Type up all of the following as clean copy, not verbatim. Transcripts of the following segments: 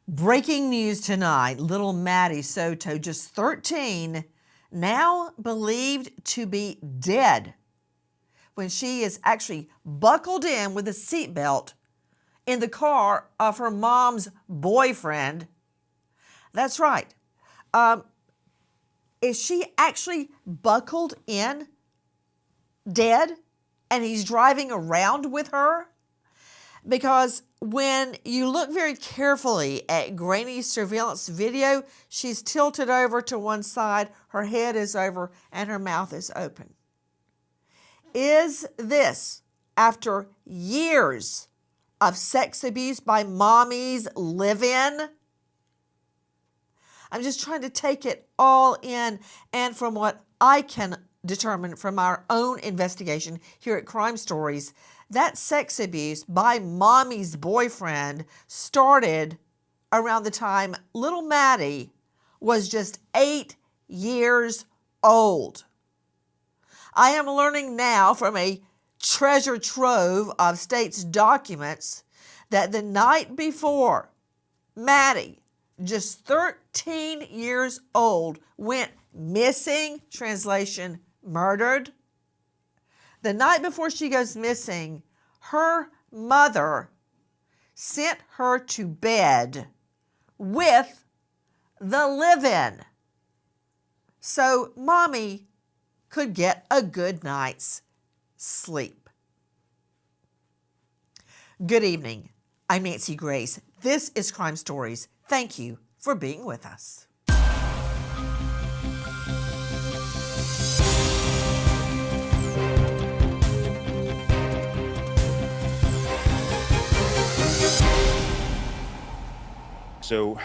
Breaking news tonight, little Madeline Soto, just 13, now believed to be dead when she is actually buckled in with a seatbelt in the car of her mom's boyfriend. That's right. Is she actually buckled in, dead, and he's driving around with her? Because when you look very carefully at Granny's surveillance video, she's tilted over to one side, her head is over, and her mouth is open. Is this, after years of sex abuse by mommy's live-in? I'm just trying to take it all in, and from what I can determine from our own investigation here at Crime Stories, that sex abuse by mommy's boyfriend started around the time little Maddie was just 8 years old. I am learning now from a treasure trove of state's documents that the night before Maddie, just 13 years old, went missing, translation, murdered. The night before she goes missing, her mother sent her to bed with the live-in so mommy could get a good night's sleep. Good evening. I'm Nancy Grace. This is Crime Stories. Thank you for being with us. So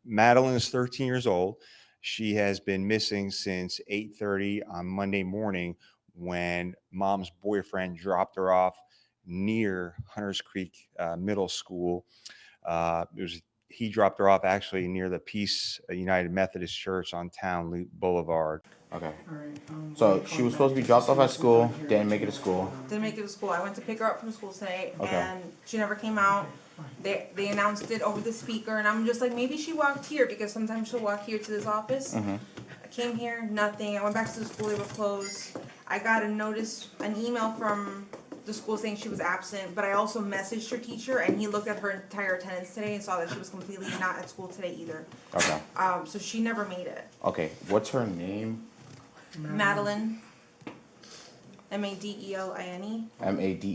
Madeline is 13 years old. She has been missing since 8:30 on Monday morning when mom's boyfriend dropped her off near Hunters Creek Middle School. He dropped her off actually near the Peace United Methodist Church on Town Boulevard. Okay. So she was supposed to be dropped off at school, didn't make it to school. Didn't make it to school. I went to pick her up from school today, Okay. and she never came out. They announced it over the speaker, and I'm just like, maybe she walked here, because sometimes she'll walk here to this office. Mm-hmm. I came here, nothing. I went back to the school, they were closed. I got an email from the school saying she was absent, but I also messaged her teacher, and he looked at her entire attendance today and saw that she was completely not at school today either. Okay. So she never made it. Okay. What's her name? Madeline. Madeline. Madeline.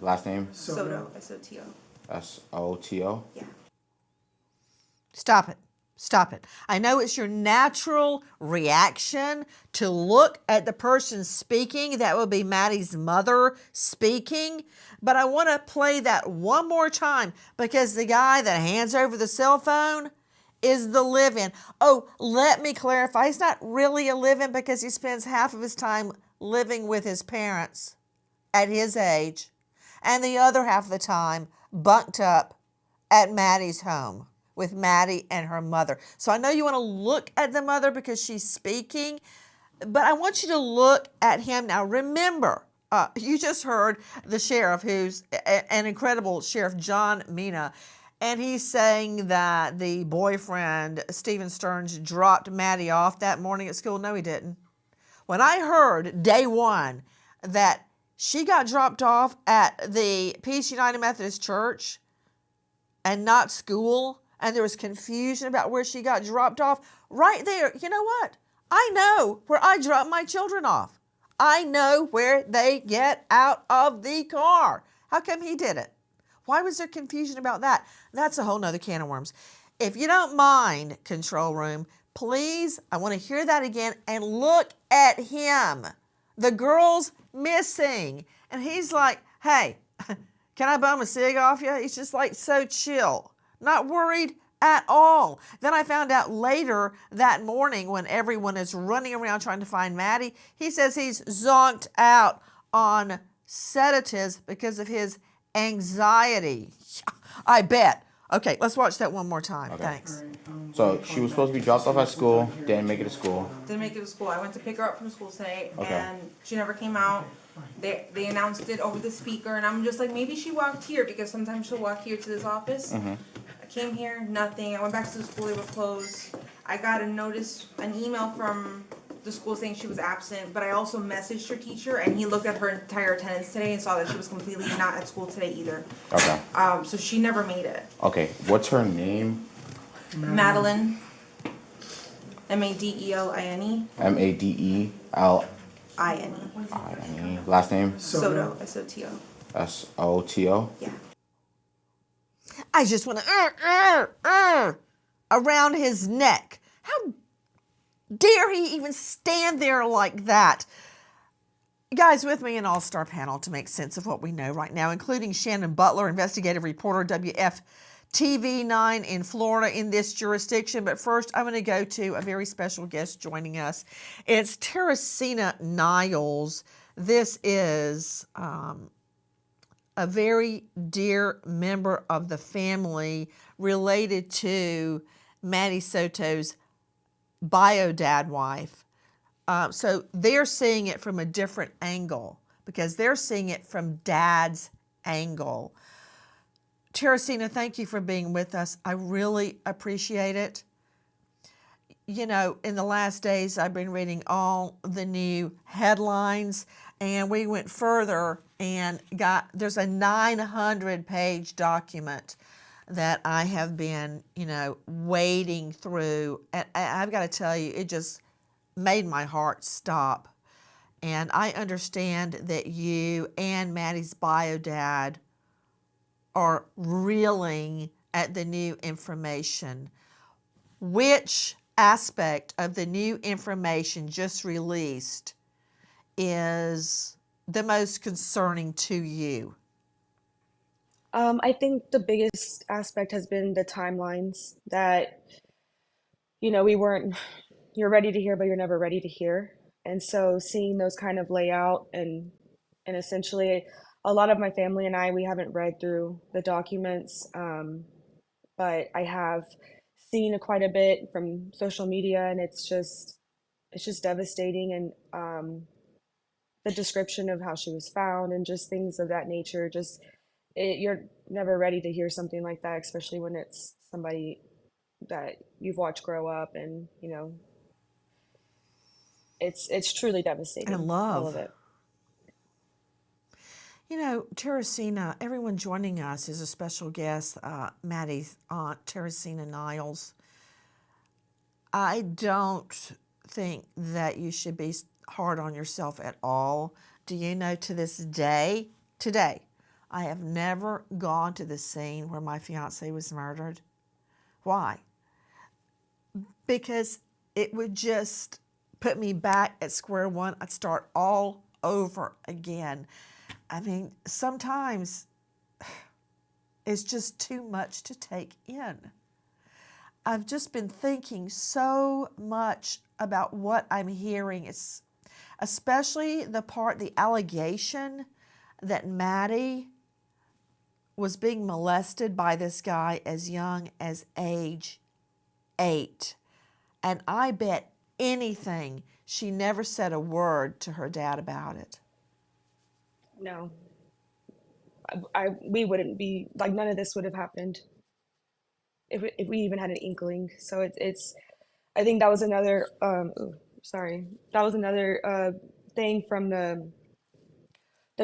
Last name? Soto. Soto. Soto. Yeah. Stop it. Stop it. I know it's your natural reaction to look at the person speaking. That would be Maddie's mother speaking. But I want to play that one more time because the guy that hands over the cell phone is the live-in. Oh, let me clarify. He's not really a live-in because he spends half of his time living with his parents at his age and the other half of the time bunked up at Maddie's home with Maddie and her mother. So I know you want to look at the mother because she's speaking, but I want you to look at him now. Remember, you just heard the sheriff, who's an incredible sheriff, John Mina, and he's saying that the boyfriend, Stephen Stearns, dropped Maddie off that morning at school. No, he didn't. When I heard day one that she got dropped off at the Peace United Methodist Church and not school, and there was confusion about where she got dropped off, right there, you know what? I know where I drop my children off. I know where they get out of the car. How come he did it? Why was there confusion about that? That's a whole nother can of worms. If you don't mind, control room, please, I want to hear that again and look at him. The girl's missing. And he's like, hey, can I bum a cig off you? He's just like so chill, not worried at all. Then I found out later that morning when everyone is running around trying to find Maddie, he says he's zonked out on sedatives because of his anxiety. I bet. Okay, let's watch that one more time. Okay. Thanks. So she was supposed to be dropped off at school, didn't make it to school. Didn't make it to school. I went to pick her up from school today, Okay. and she never came out. They announced it over the speaker, and I'm just like, maybe she walked here, because sometimes she'll walk here to this office. I came here, nothing. I went back to the school, they were closed. I got a notice, an email from the school saying she was absent, but I also messaged her teacher, and he looked at her entire attendance today and saw that she was completely not at school today either. Okay. So she never made it. Okay. What's her name? Madeline, Madeline. Madeline. Last name? Soto, Soto. Soto. Yeah. I just want to around his neck. How dare he even stand there like that? Guys, with me an all-star panel to make sense of what we know right now, including Shannon Butler, investigative reporter, WFTV9 in Florida in this jurisdiction. But first, I'm going to go to a very special guest joining us. It's Teresina Niles. This is a very dear member of the family related to Maddie Soto's bio dad wife. So they're seeing it from a different angle because they're seeing it from dad's angle. Teresina, thank you for being with us. I really appreciate it. You know, in the last days, I've been reading all the new headlines, and we went further and there's a 900-page document that I have been, wading through. And I've got to tell you, it just made my heart stop. And I understand that you and Maddie's bio dad are reeling at the new information. Which aspect of the new information just released is the most concerning to you? I think the biggest aspect has been the timelines that, you're ready to hear, but you're never ready to hear. And so seeing those kind of lay out and essentially a lot of my family and we haven't read through the documents, but I have seen quite a bit from social media, and it's just devastating. And the description of how she was found and just things of that nature, you're never ready to hear something like that, especially when it's somebody that you've watched grow up, and it's truly devastating. And all love. of it. Teresina, everyone joining us is a special guest, Maddie's aunt, Teresina Niles. I don't think that you should be hard on yourself at all. Do you know, to this day, today, I have never gone to the scene where my fiance was murdered. Why? Because it would just put me back at square one. I'd start all over again. I mean, sometimes it's just too much to take in. I've just been thinking so much about what I'm hearing. It's especially the allegation that Maddie was being molested by this guy as young as age 8. And I bet anything she never said a word to her dad about it. No, we wouldn't be like, none of this would have happened if we even had an inkling. So it's I think that was another thing from the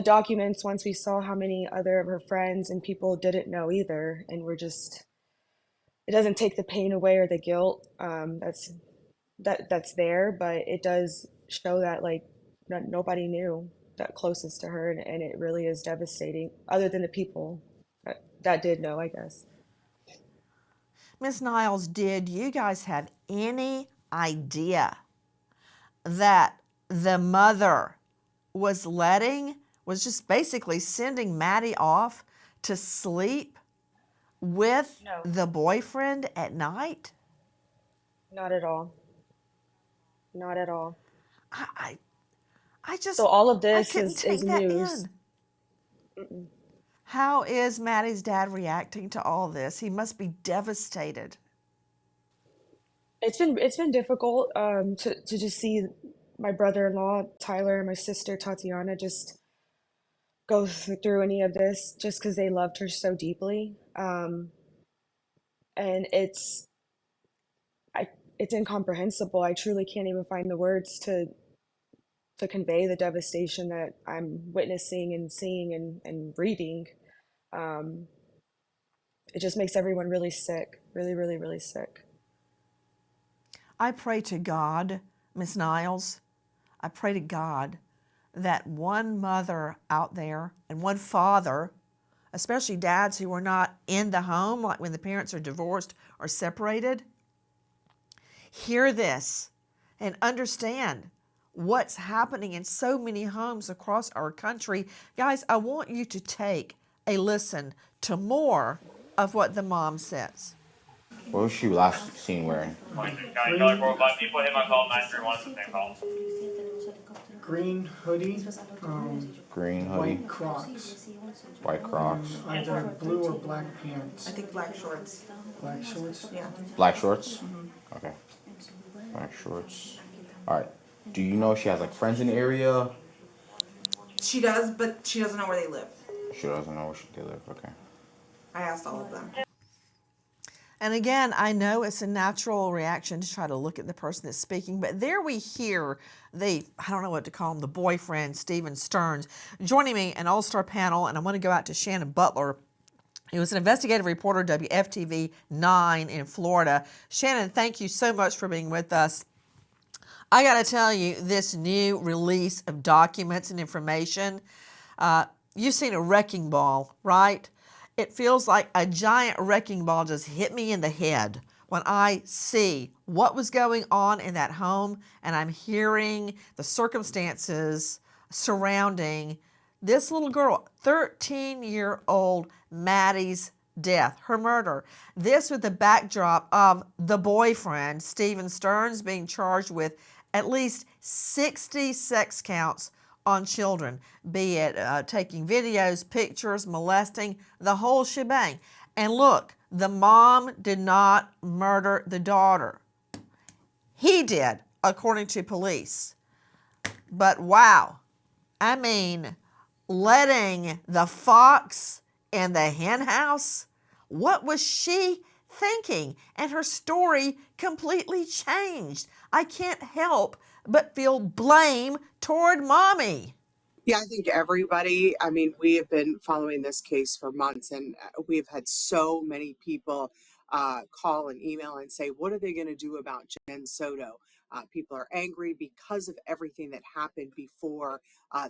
documents. Once we saw how many other of her friends and people didn't know either, and it doesn't take the pain away or the guilt that's there, but it does show that nobody knew that closest to her, and it really is devastating, other than the people that did know, I guess. Ms. Niles, did you guys have any idea that the mother was just basically sending Maddie off to sleep with No. the boyfriend at night? Not at all. Not at all. I just, So all of I this couldn't is take that news. in. How is Maddie's dad reacting to all this? He must be devastated. It's been difficult to just see my brother-in-law Tyler and my sister Tatiana just go through any of this just because they loved her so deeply. And I, it's incomprehensible. I truly can't even find the words to convey the devastation that I'm witnessing and seeing and reading. Um, it just makes everyone really sick, really, really, really sick. I pray to God, Miss Niles, I pray to God that one mother out there and one father, especially dads who are not in the home, like when the parents are divorced or separated, hear this and understand what's happening in so many homes across our country. Guys, I want you to take a listen to more of what the mom says. What was she last seen wearing? Green hoodie, Green hoodie, white Crocs, white Crocs, either blue or black pants. I think black shorts. Black shorts? Yeah. black shorts. Okay, black shorts. All right. Do you know if she has like friends in the area? She does, but she doesn't know where they live. She doesn't know where they live. Okay. I asked all of them. And again, I know it's a natural reaction to try to look at the person that's speaking, but there we hear I don't know what to call him, the boyfriend, Stephen Stearns, joining me, an all-star panel, and I want to go out to Shannon Butler. He was an investigative reporter, WFTV 9 in Florida. Shannon, thank you so much for being with us. I got to tell you, this new release of documents and information, you've seen a wrecking ball, right? It feels like a giant wrecking ball just hit me in the head when I see what was going on in that home and I'm hearing the circumstances surrounding this little girl, 13-year-old Maddie's death, her murder. This with the backdrop of the boyfriend, Stephen Stearns, being charged with at least 60 sex counts on children, be it taking videos, pictures, molesting, the whole shebang. And look, the mom did not murder the daughter. He did, according to police. But wow, I mean, letting the fox in the hen house, what was she thinking? And her story completely changed. I can't help but feel blame toward mommy. Yeah, I think everybody, I mean, we have been following this case for months, and we've had so many people call and email and say, what are they going to do about Jen Soto? People are angry because of everything that happened before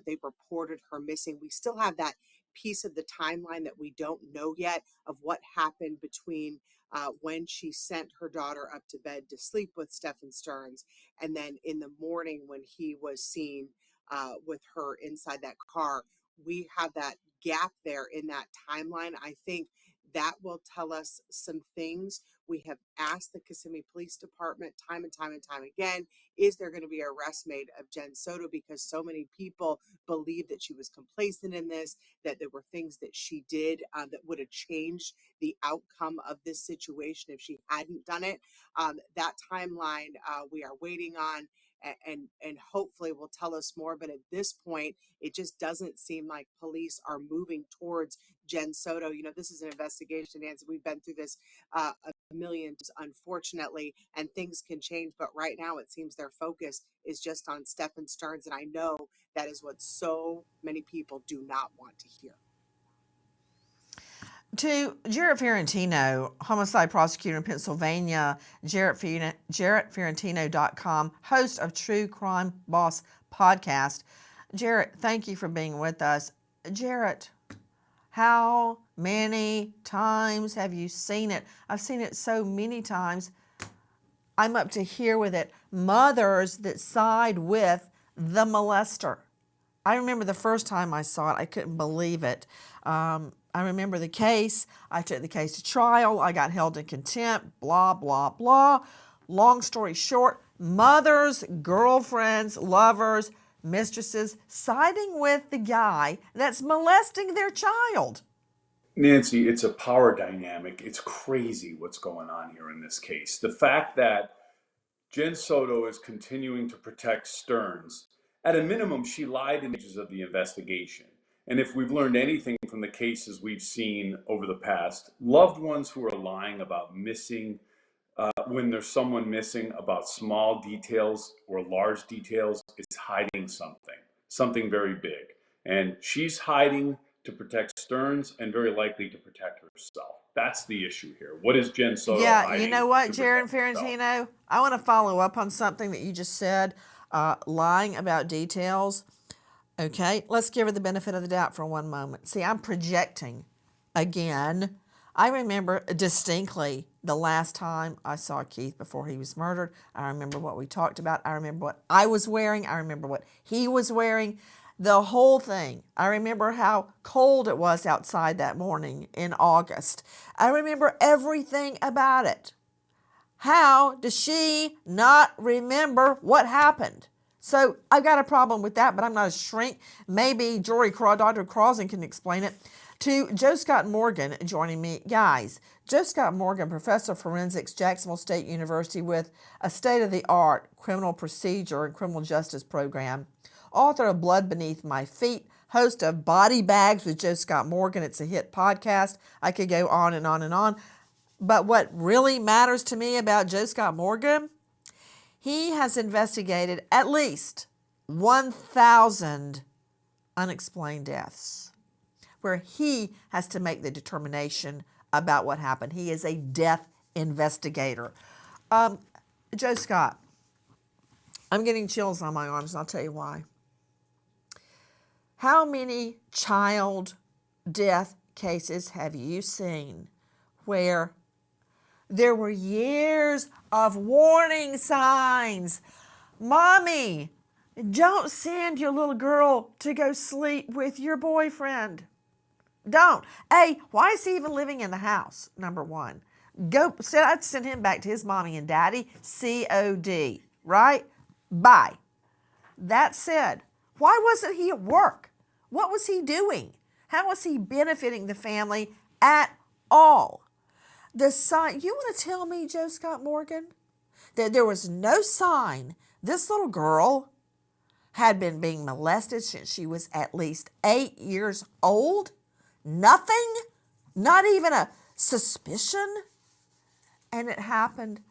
they reported her missing. We still have that piece of the timeline that we don't know yet of what happened between when she sent her daughter up to bed to sleep with Stephen Stearns, and then in the morning when he was seen with her inside that car. We have that gap there in that timeline. I think that will tell us some things. We have asked the Kissimmee Police Department time and time and time again, is there going to be an arrest made of Jen Soto? Because so many people believe that she was complacent in this, that there were things that she did that would have changed the outcome of this situation if she hadn't done it. That timeline we are waiting on, and hopefully will tell us more. But at this point, it just doesn't seem like police are moving towards Jen Soto. You know, this is an investigation, Nancy. We've been through this a million times, unfortunately, and things can change. But right now, it seems their focus is just on Stephen Stearns, and I know that is what so many people do not want to hear. To Jarrett Ferrantino, homicide prosecutor in Pennsylvania, JarrettFerrantino.com, host of True Crime Boss podcast. Jarrett, thank you for being with us. Jarrett, how many times have you seen it? I've seen it so many times. I'm up to here with it. Mothers that side with the molester. I remember the first time I saw it, I couldn't believe it. I remember the case. I took the case to trial. I got held in contempt, blah, blah, blah. Long story short, mothers, girlfriends, lovers, mistresses siding with the guy that's molesting their child. Nancy, it's a power dynamic. It's crazy what's going on here in this case. The fact that Jen Soto is continuing to protect Stearns, at a minimum, she lied in the stages of the investigation. And if we've learned anything from the cases we've seen over the past, loved ones who are lying about missing, when there's someone missing, about small details or large details, is hiding something very big. And she's hiding to protect Stearns and very likely to protect herself. That's the issue here. What is Jen Soto Yeah, you hiding know what, to Jaron protect herself? Ferrantino? I want to follow up on something that you just said, lying about details. Okay, let's give her the benefit of the doubt for one moment. See, I'm projecting again. I remember distinctly the last time I saw Keith before he was murdered. I remember what we talked about. I remember what I was wearing. I remember what he was wearing. The whole thing. I remember how cold it was outside that morning in August. I remember everything about it. How does she not remember what happened? So I've got a problem with that, but I'm not a shrink. Maybe Dr. Crossan can explain it. To Joe Scott Morgan joining me. Guys, Joe Scott Morgan, professor of forensics, Jacksonville State University, with a state-of-the-art criminal procedure and criminal justice program. Author of Blood Beneath My Feet, host of Body Bags with Joe Scott Morgan. It's a hit podcast. I could go on and on and on. But what really matters to me about Joe Scott Morgan, he has investigated at least 1,000 unexplained deaths where he has to make the determination about what happened. He is a death investigator. Joe Scott, I'm getting chills on my arms, and I'll tell you why. How many child death cases have you seen where there were years of warning signs? Mommy, don't send your little girl to go sleep with your boyfriend. Don't. Hey, why is he even living in the house? Number one. I'd send him back to his mommy and daddy. COD. Right? Bye. That said, why wasn't he at work? What was he doing? How was he benefiting the family at all? The sign, you want to tell me, Joe Scott Morgan, that there was no sign this little girl had been being molested since she was at least 8 years old? Nothing? Not even a suspicion? And it happened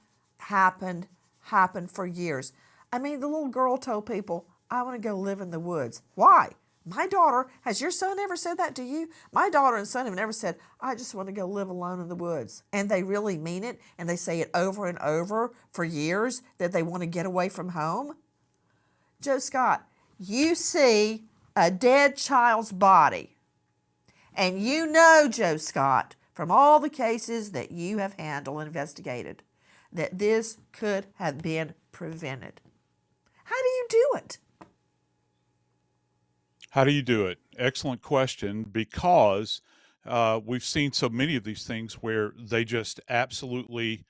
for years. I mean, the little girl told people, I want to go live in the woods. Why? My daughter, has your son ever said that to you? My daughter and son have never said, I just want to go live alone in the woods. And they really mean it, and they say it over and over for years that they want to get away from home. Joe Scott, you see a dead child's body, and you know, Joe Scott, from all the cases that you have handled and investigated, that this could have been prevented. How do you do it? How do you do it? Excellent question, because we've seen so many of these things where they just absolutely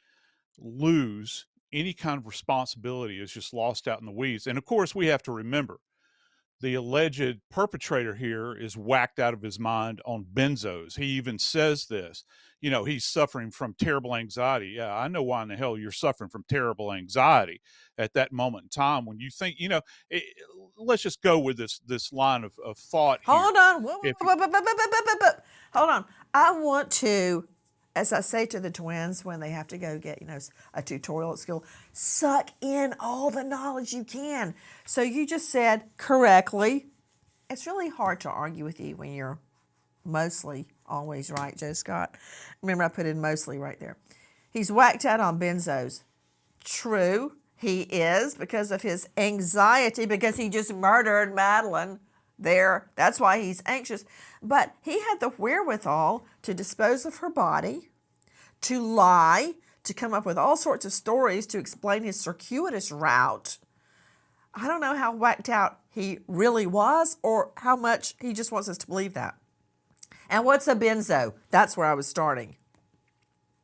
lose any kind of responsibility, is just lost out in the weeds. And of course, we have to remember the alleged perpetrator here is whacked out of his mind on benzos. He even says this, he's suffering from terrible anxiety. Yeah, I know why in the hell you're suffering from terrible anxiety at that moment in time when you think, let's just go with this line of thought here. Hold on. If Hold on. I want to, as I say to the twins when they have to go get, a tutorial at school, suck in all the knowledge you can. So you just said correctly. It's really hard to argue with you when you're mostly always right, Joe Scott. Remember, I put in mostly right there. He's whacked out on benzos. True, he is, because of his anxiety, because he just murdered Madeline there. That's why he's anxious. But he had the wherewithal to dispose of her body, to lie, to come up with all sorts of stories to explain his circuitous route. I don't know how whacked out he really was or how much he just wants us to believe that. And what's a benzo? That's where I was starting.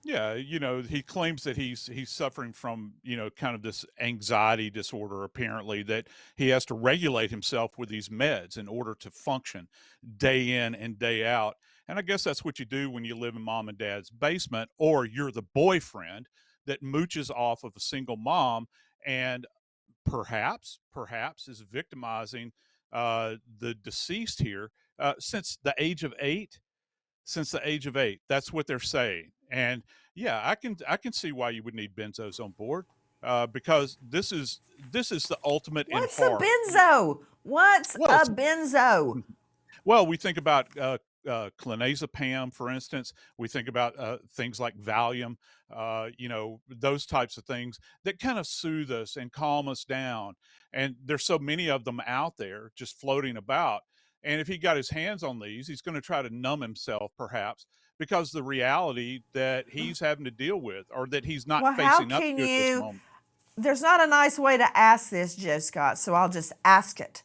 Yeah, he claims that he's suffering from, kind of this anxiety disorder, apparently, that he has to regulate himself with these meds in order to function day in and day out. And I guess that's what you do when you live in mom and dad's basement, or you're the boyfriend that mooches off of a single mom and perhaps is victimizing the deceased here since the age of 8. Since the age of 8, that's what they're saying. And yeah, I can see why you would need benzos on board, because this is the ultimate in What's a horror. benzo? What's Well, a benzo? well, we think about clonazepam, for instance. We think about things like Valium, those types of things that kind of soothe us and calm us down. And there's so many of them out there just floating about. And if he got his hands on these, he's going to try to numb himself, perhaps, because the reality that he's having to deal with, or that he's not Well, how facing up can to at this you? moment. There's not a nice way to ask this, Joe Scott, so I'll just ask it.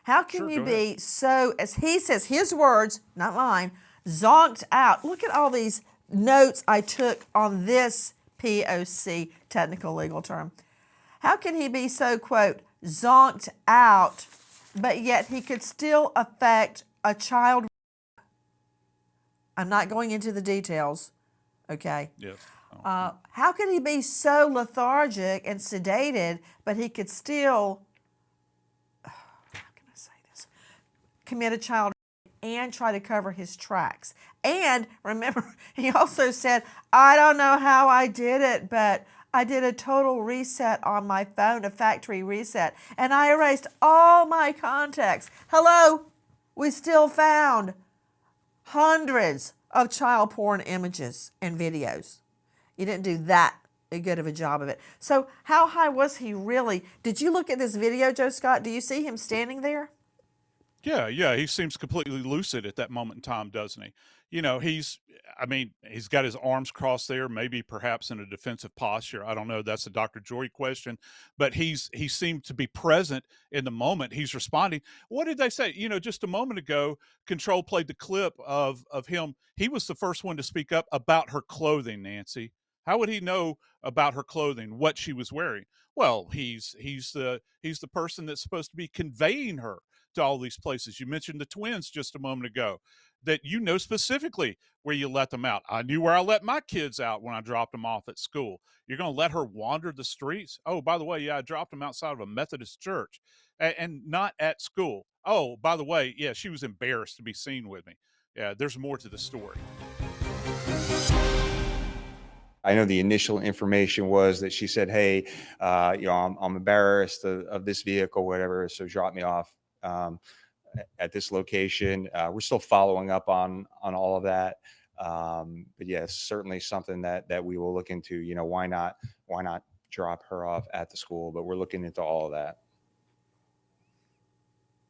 How can Sure, you go ahead. be so, as he says, his words, not mine, zonked out? Look at all these notes I took on this POC, technical legal term. How can he be so, quote, zonked out, but yet he could still affect a child? I'm not going into the details, okay? Yes. How could he be so lethargic and sedated, but he could still, how can I say this, commit a child and try to cover his tracks? And remember, he also said, I don't know how I did it, but I did a total reset on my phone, a factory reset, and I erased all my contacts. Hello, we still found hundreds of child porn images and videos. You didn't do that good of a job of it. So how high was he really? Did you look at this video, Joe Scott? Do you see him standing there? Yeah, he seems completely lucid at that moment in time, doesn't he? He's got his arms crossed there, maybe perhaps in a defensive posture. I don't know. That's a Dr. Joy question, but he seemed to be present in the moment. He's responding. What did they say? Just a moment ago, Control played the clip of him. He was the first one to speak up about her clothing, Nancy. How would he know about her clothing, what she was wearing? Well, he's the person that's supposed to be conveying her to all these places. You mentioned the twins just a moment ago, that specifically where you let them out. I knew where I let my kids out when I dropped them off at school. You're going to let her wander the streets? Oh, by the way, yeah, I dropped them outside of a Methodist church and not at school. Oh, by the way, yeah, she was embarrassed to be seen with me. Yeah, there's more to the story. I know the initial information was that she said, "Hey, I'm embarrassed of this vehicle, whatever. So drop me off at this location." We're still following up on all of that, but yes, certainly something that we will look into. Why not drop her off at the school? But we're looking into all of that.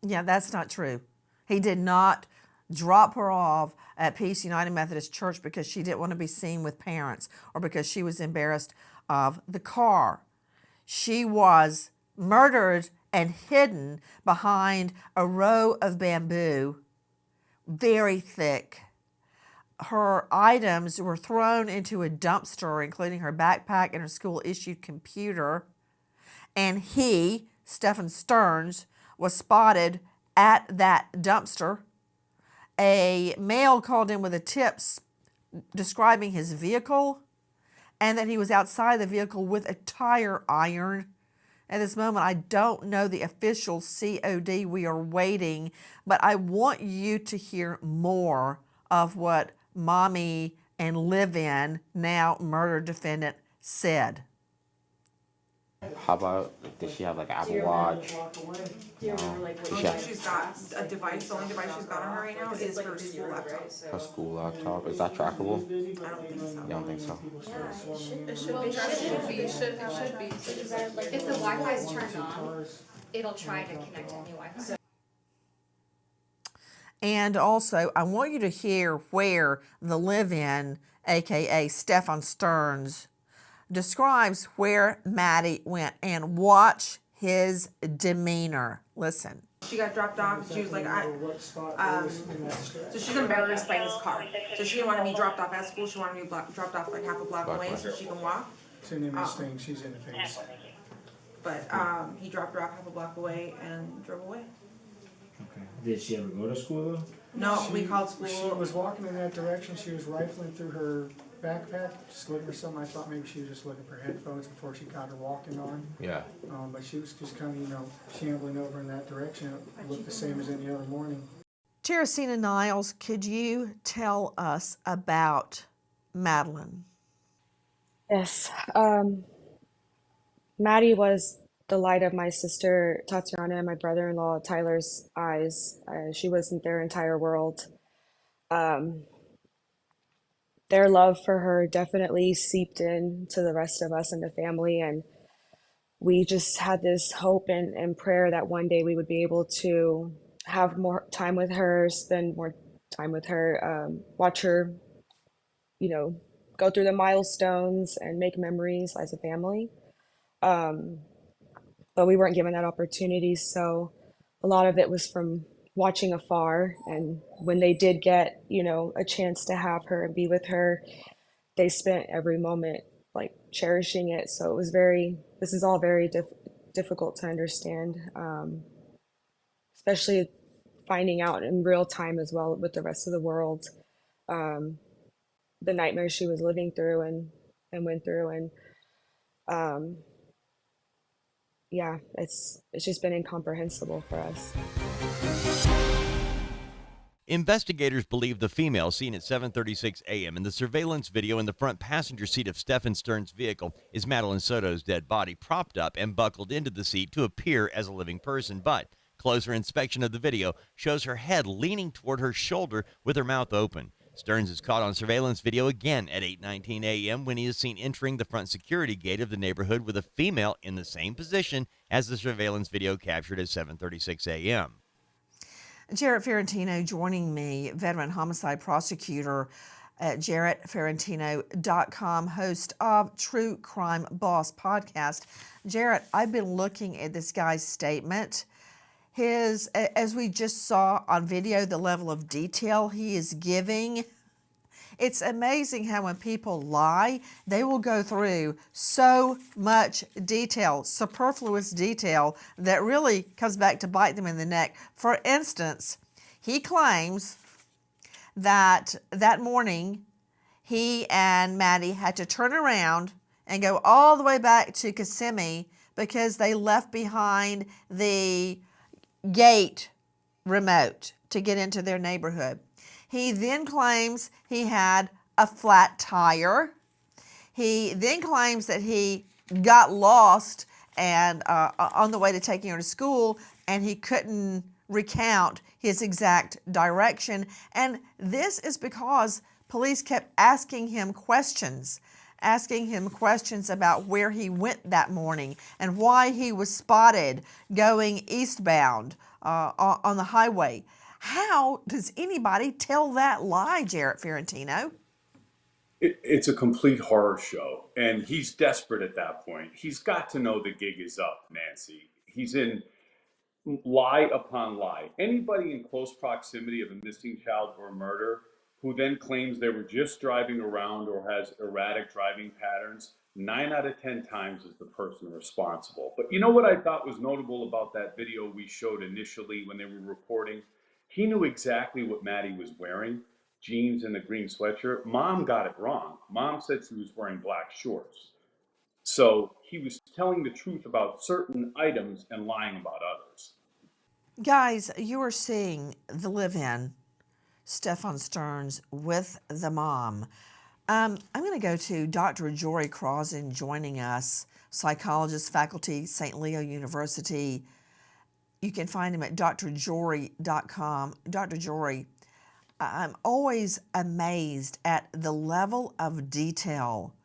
Yeah, that's not true. He did not drop her off at Peace United Methodist Church because she didn't want to be seen with parents or because she was embarrassed of the car. She was murdered and hidden behind a row of bamboo, very thick. Her items were thrown into a dumpster, including her backpack and her school-issued computer. And he, Stephen Stearns, was spotted at that dumpster. A male called in with a tip describing his vehicle and that he was outside the vehicle with a tire iron. At this moment, I don't know the official COD. We are waiting, but I want you to hear more of what mommy and live-in, now murder defendant, said. How about, did she have like an Apple Watch? She's got a device. The only device she's got on her right now is her school laptop. Her school laptop? Is that trackable? I don't think so. You don't think so? It should be. If the Wi-Fi is turned on, it'll try to connect to any Wi-Fi. And also, I want you to hear where the live-in, aka Stephen Stearns, describes where Maddie went, and watch his demeanor. Listen. She got dropped off. She was like, so she's embarrassed by his car. So she didn't want to be dropped off at school. She wanted to be dropped off like half a block away so she can walk. It's an image thing, she's in the face. But he dropped her off half a block away and drove away. Okay. Did she ever go to school though? No, we called school. She was walking in that direction, she was rifling through her backpack, just looking for something. I thought maybe she was just looking for headphones before she got her walking on. Yeah. But she was just kind of, shambling over in that direction. It looked the same as any other morning. Teresina Niles, could you tell us about Madeline? Yes. Maddie was the light of my sister Tatiana and my brother-in-law Tyler's eyes. She wasn't their entire world. Um, their love for her definitely seeped in to the rest of us and the family, and we just had this hope and prayer that one day we would be able to have more time with her, spend more time with her, watch her, you know, go through the milestones and make memories as a family. Um, but we weren't given that opportunity. So a lot of it was from watching afar. And when they did get, a chance to have her and be with her, they spent every moment like cherishing it. So this is all very difficult to understand, especially finding out in real time as well with the rest of the world, um, the nightmares she was living through and went through. And um, yeah, it's just been incomprehensible for us. Investigators believe the female seen at 7:36 a.m. in the surveillance video in the front passenger seat of Stephen Stern's vehicle is Madeline Soto's dead body, propped up and buckled into the seat to appear as a living person. But closer inspection of the video shows her head leaning toward her shoulder with her mouth open. Stearns is caught on surveillance video again at 8:19 a.m. when he is seen entering the front security gate of the neighborhood with a female in the same position as the surveillance video captured at 7:36 a.m. Jarrett Ferrantino joining me, veteran homicide prosecutor at jarrettferrantino.com, host of True Crime Boss podcast. Jarrett, I've been looking at this guy's statement. As we just saw on video, the level of detail he is giving. It's amazing how when people lie, they will go through so much detail, superfluous detail, that really comes back to bite them in the neck. For instance, he claims that morning he and Maddie had to turn around and go all the way back to Kissimmee because they left behind the gate remote to get into their neighborhood. He then claims he had a flat tire. He then claims that he got lost and on the way to taking her to school, and he couldn't recount his exact direction. And this is because police kept asking him questions about where he went that morning and why he was spotted going eastbound on the highway. How does anybody tell that lie, Jarrett Ferrantino? It's a complete horror show, and he's desperate at that point. He's got to know the gig is up, Nancy. He's in lie upon lie. Anybody in close proximity of a missing child or murder who then claims they were just driving around or has erratic driving patterns, 9 out of 10 times is the person responsible. But you know what I thought was notable about that video we showed initially when they were reporting? He knew exactly what Maddie was wearing, jeans and a green sweatshirt. Mom got it wrong. Mom said she was wearing black shorts. So he was telling the truth about certain items and lying about others. Guys, you are seeing the live-in, Stefan Stearns with the mom. I'm going to go to Dr. Jory Crossan joining us, psychologist, faculty, St. Leo University. You can find him at drjory.com. Dr. Jory, I'm always amazed at the level of detail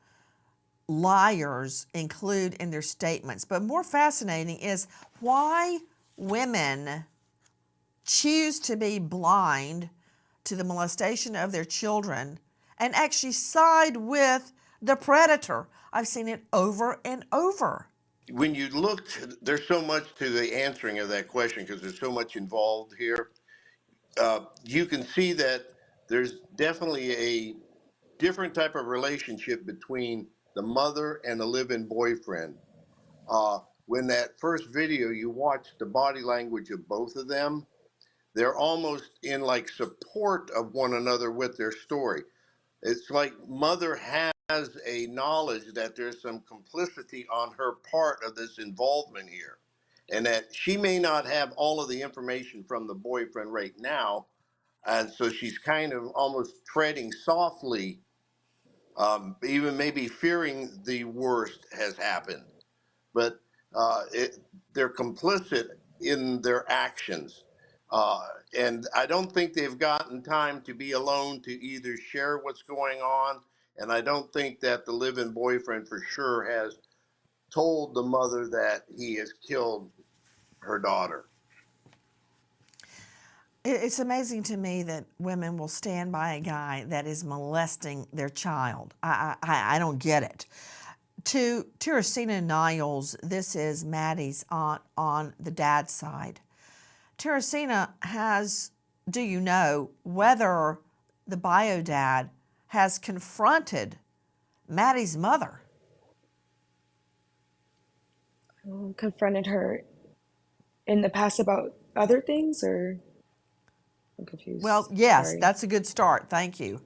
liars include in their statements. But more fascinating is why women choose to be blind to the molestation of their children and actually side with the predator. I've seen it over and over. When you look, there's so much to the answering of that question because there's so much involved here. You can see that there's definitely a different type of relationship between the mother and the live-in boyfriend. When that first video, you watch the body language of both of them, they're almost in like support of one another with their story. It's like mother has a knowledge that there's some complicity on her part of this involvement here, and that she may not have all of the information from the boyfriend right now, And so she's kind of almost treading softly, even maybe fearing the worst has happened. But they're complicit in their actions. And I don't think they've gotten time to be alone to either share what's going on. And I don't think that the live-in boyfriend for sure has told the mother that he has killed her daughter. It's amazing to me that women will stand by a guy that is molesting their child. I don't get it. To Teresina Niles, this is Maddie's aunt on the dad's side. Teresina do you know whether the bio dad has confronted Maddie's mother? Confronted her in the past about other things, or I'm confused. Well, yes, Sorry. that's a good start. Thank you.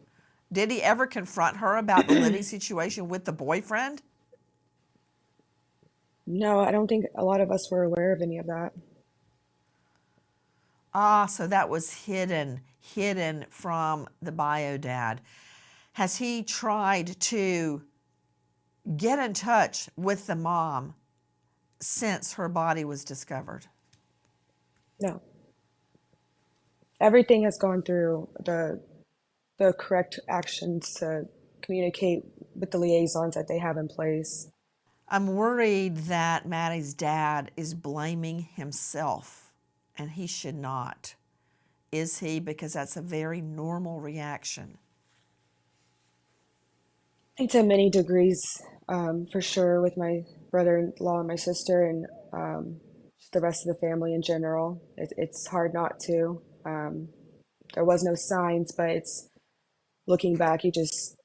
Did he ever confront her about the living situation with the boyfriend? No, I don't think a lot of us were aware of any of that. Ah, so that was hidden from the bio dad. Has he tried to get in touch with the mom since her body was discovered? No. Everything has gone through the correct actions to communicate with the liaisons that they have in place. I'm worried that Maddie's dad is blaming himself, and he should not. Is he? Because that's a very normal reaction. I think to many degrees, for sure, with my brother-in-law and my sister, and just the rest of the family in general. It's hard not to. There was no signs, but it's looking back, you just,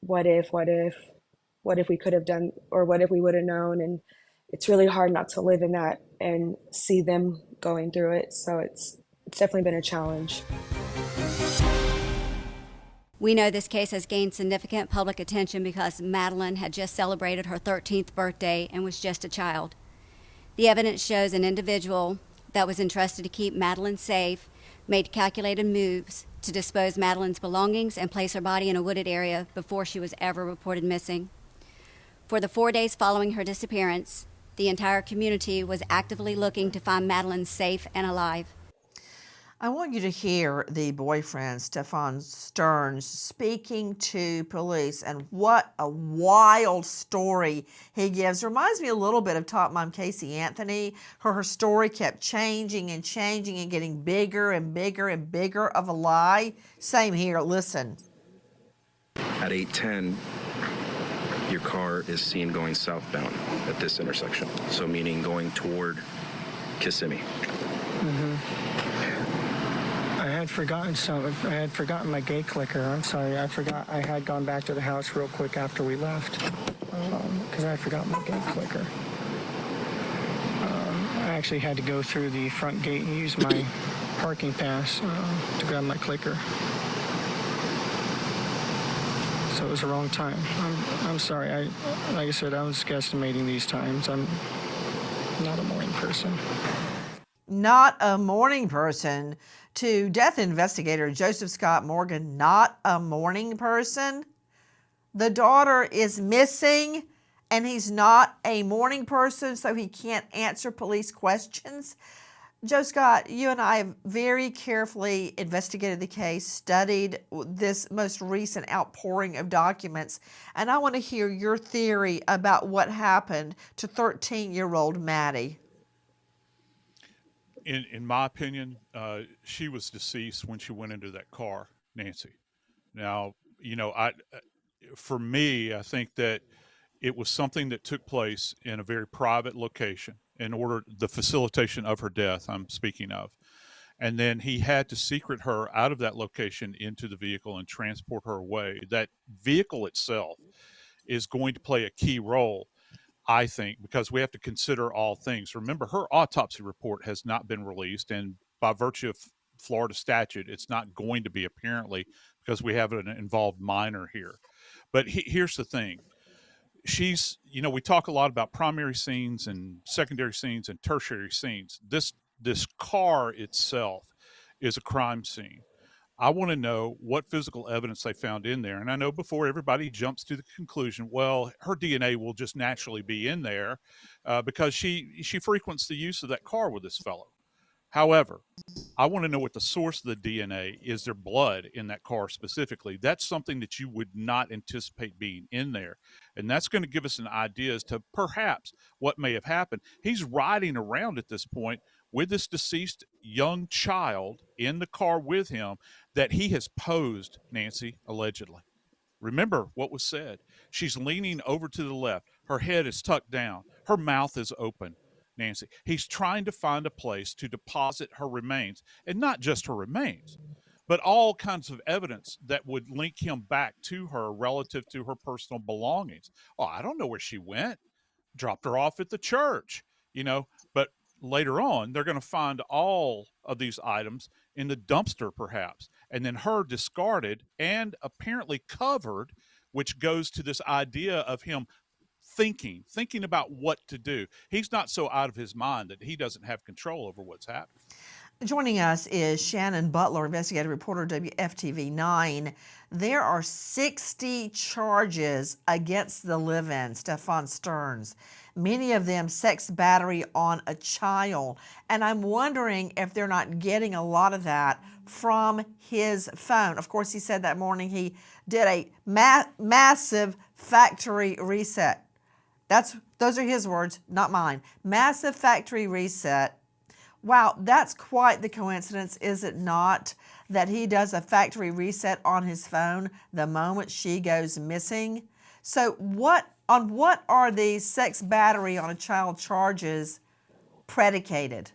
what if we could have done, or what if we would have known? And it's really hard not to live in that and see them going through it. So it's definitely been a challenge. We know this case has gained significant public attention because Madeline had just celebrated her 13th birthday and was just a child. The evidence shows an individual that was entrusted to keep Madeline safe made calculated moves to dispose Madeline's belongings and place her body in a wooded area before she was ever reported missing. For the 4 days following her disappearance, the entire community was actively looking to find Madeline safe and alive. I want you to hear the boyfriend, Stefan Stearns, speaking to police, and what a wild story he gives. Reminds me a little bit of Top Mom Casey Anthony. Her story kept changing and changing and getting bigger and bigger and bigger of a lie. Same here. Listen. At 8:10, your car is seen going southbound at this intersection. So meaning going toward Kissimmee. I had forgotten something. I had forgotten my gate clicker. I'm sorry. I forgot. I had gone back to the house real quick after we left because I had forgotten my gate clicker. I actually had to go through the front gate and use my parking pass to grab my clicker. So it was the wrong time. I'm sorry. Like I said, I was guesstimating these times. I'm not a morning person. Not a morning person. To death investigator Joseph Scott Morgan, not a morning person. The daughter is missing and he's not a morning person, so he can't answer police questions. Joe Scott, you and I have very carefully investigated the case, studied this most recent outpouring of documents, and I want to hear your theory about what happened to 13-year-old Maddie. In my opinion, she was deceased when she went into that car, Nancy. Now, for me, I think that it was something that took place in a very private location in order the facilitation of her death. I'm speaking of, and then he had to secret her out of that location into the vehicle and transport her away. That vehicle itself is going to play a key role, I think, because we have to consider all things. Remember, her autopsy report has not been released, and by virtue of Florida statute, it's not going to be, apparently, because we have an involved minor here. But here's the thing. She's, we talk a lot about primary scenes and secondary scenes and tertiary scenes. This car itself is a crime scene. I want to know what physical evidence they found in there. And I know before everybody jumps to the conclusion, well, her DNA will just naturally be in there because she frequents the use of that car with this fellow. However, I want to know what the source of the DNA is. There blood in that car specifically? That's something that you would not anticipate being in there. And that's going to give us an idea as to perhaps what may have happened. He's riding around at this point with this deceased young child in the car with him that he has posed, Nancy, allegedly. Remember what was said. She's leaning over to the left. Her head is tucked down. Her mouth is open, Nancy. He's trying to find a place to deposit her remains, and not just her remains, but all kinds of evidence that would link him back to her relative to her personal belongings. Oh, I don't know where she went. Dropped her off at the church, but later on, they're going to find all of these items in the dumpster, perhaps, and then her discarded and apparently covered, which goes to this idea of him thinking about what to do. He's not so out of his mind that he doesn't have control over what's happening. Joining us is Shannon Butler, investigative reporter, WFTV 9. There are 60 charges against the live-in, Stefan Stearns, many of them sex battery on a child. And I'm wondering if they're not getting a lot of that from his phone. Of course, he said that morning did a massive factory reset. Those are his words, not mine. Massive factory reset. Wow, that's quite the coincidence, is it not, that he does a factory reset on his phone the moment she goes missing? So what are these sex battery on a child charges predicated?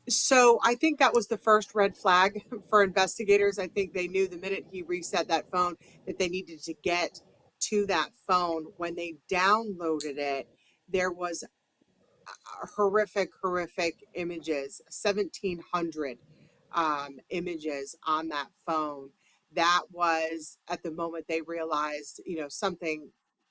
So I think that was the first red flag for investigators. I think they knew the minute he reset that phone that they needed to get to that phone. When they downloaded it, there was horrific images, 1,700 images on that phone. That was at the moment they realized, something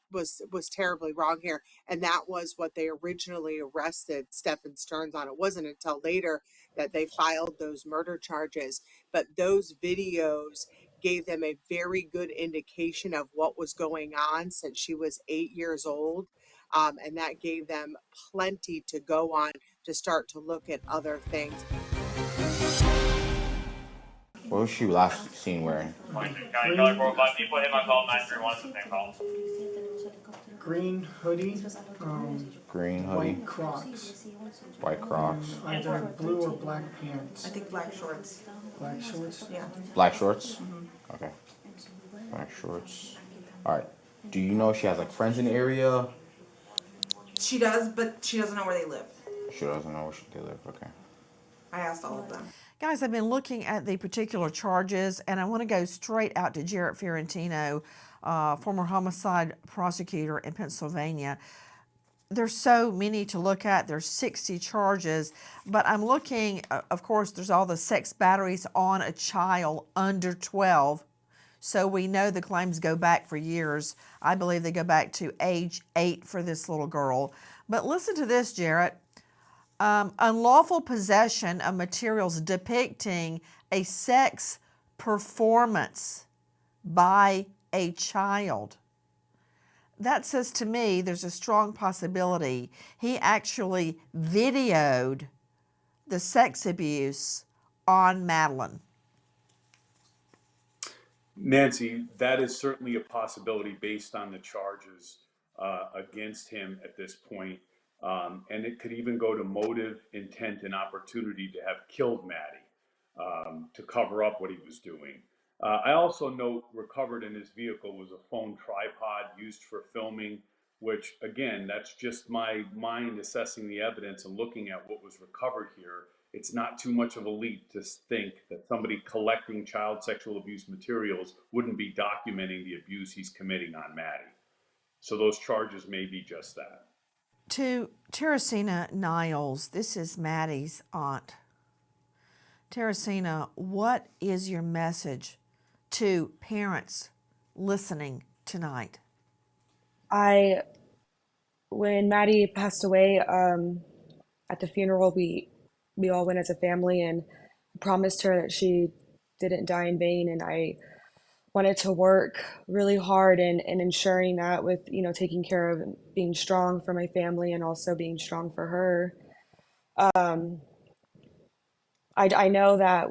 was terribly wrong here, and that was what they originally arrested Stefan Stearns on. It wasn't until later that they filed those murder charges, but those videos gave them a very good indication of what was going on since she was 8 years old. And that gave them plenty to go on to start to look at other things. What was she last seen wearing? Green hoodie, Green hoodie, white Crocs, white Crocs, either blue or black pants. I think black shorts. Black shorts? Yeah. black shorts. Okay, black shorts. All right. Do you know if she has like friends in the area? She does, but she doesn't know where they live. She doesn't know where they live. Okay. I asked all of them. Guys, I've been looking at the particular charges, and I want to go straight out to Jarrett Fiorentino, former homicide prosecutor in Pennsylvania. There's so many to look at. There's 60 charges, but I'm looking, of course, there's all the sex batteries on a child under 12. So we know the claims go back for years. I believe they go back to age 8 for this little girl. But listen to this, Jarrett. Unlawful possession of materials depicting a sex performance by a child. That says to me there's a strong possibility he actually videoed the sex abuse on Madeline. Nancy, that is certainly a possibility based on the charges against him at this point. And it could even go to motive, intent, and opportunity to have killed Maddie to cover up what he was doing. I also note recovered in his vehicle was a phone tripod used for filming, which again, that's just my mind assessing the evidence and looking at what was recovered here. It's not too much of a leap to think that somebody collecting child sexual abuse materials wouldn't be documenting the abuse he's committing on Maddie. So those charges may be just that. To Teresina Niles, this is Maddie's aunt. Teresina, what is your message to parents listening tonight? When Maddie passed away, at the funeral, we we all went as a family, and promised her that she didn't die in vain. And I wanted to work really hard in ensuring that, with, you know, taking care of being strong for my family and also being strong for her. I know that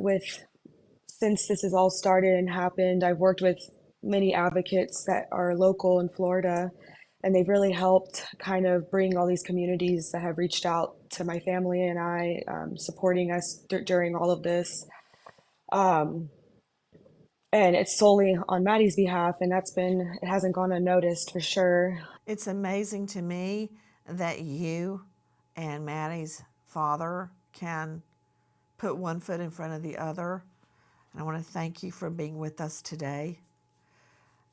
since this has all started and happened, I've worked with many advocates that are local in Florida, and they've really helped kind of bring all these communities that have reached out to my family and I, supporting us during all of this. And it's solely on Maddie's behalf, and it hasn't gone unnoticed for sure. It's amazing to me that you and Maddie's father can put one foot in front of the other. And I want to thank you for being with us today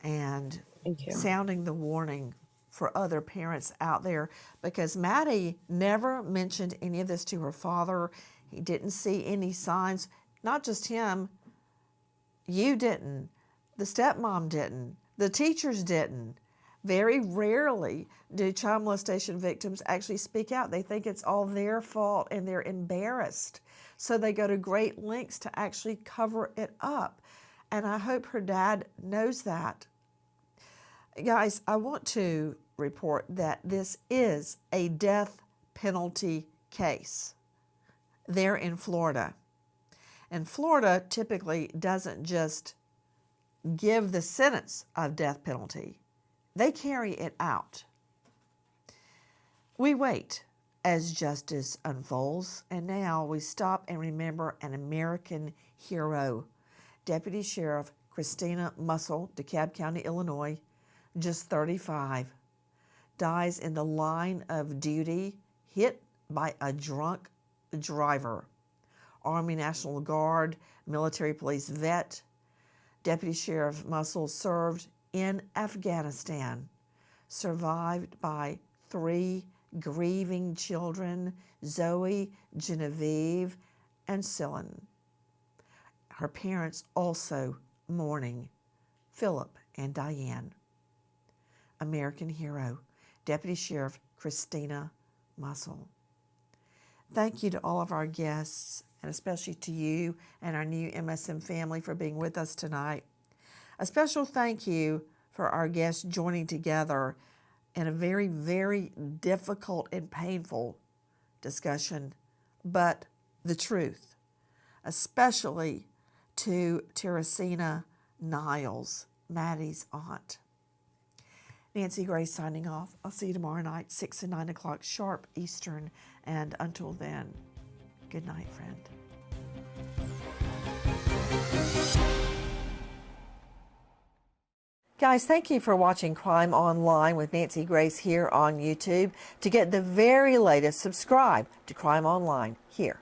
and Thank you. sounding the warning for other parents out there, because Maddie never mentioned any of this to her father. He didn't see any signs, not just him. You didn't. The stepmom didn't. The teachers didn't. Very rarely do child molestation victims actually speak out. They think it's all their fault and they're embarrassed. So they go to great lengths to actually cover it up. And I hope her dad knows that. Guys, I want to report that this is a death penalty case there in Florida. And Florida typically doesn't just give the sentence of death penalty, they carry it out. We wait as justice unfolds, and now we stop and remember an American hero. Deputy Sheriff Christina Mussel, DeKalb County, Illinois, just 35, dies in the line of duty, hit by a drunk driver. Army National Guard, military police vet, Deputy Sheriff Mussel served in Afghanistan, survived by 3 grieving children, Zoe, Genevieve, and Cylon. Her parents also mourning, Philip and Diane. American hero, Deputy Sheriff Christina Mussel. Thank you to all of our guests, and especially to you and our new MSM family for being with us tonight. A special thank you for our guests joining together in a very, very difficult and painful discussion, but the truth, especially to Teresina Niles, Maddie's aunt. Nancy Grace signing off. I'll see you tomorrow night, 6 and 9 o'clock sharp Eastern. And until then, good night, friend. Guys, thank you for watching Crime Online with Nancy Grace here on YouTube. To get the very latest, subscribe to Crime Online here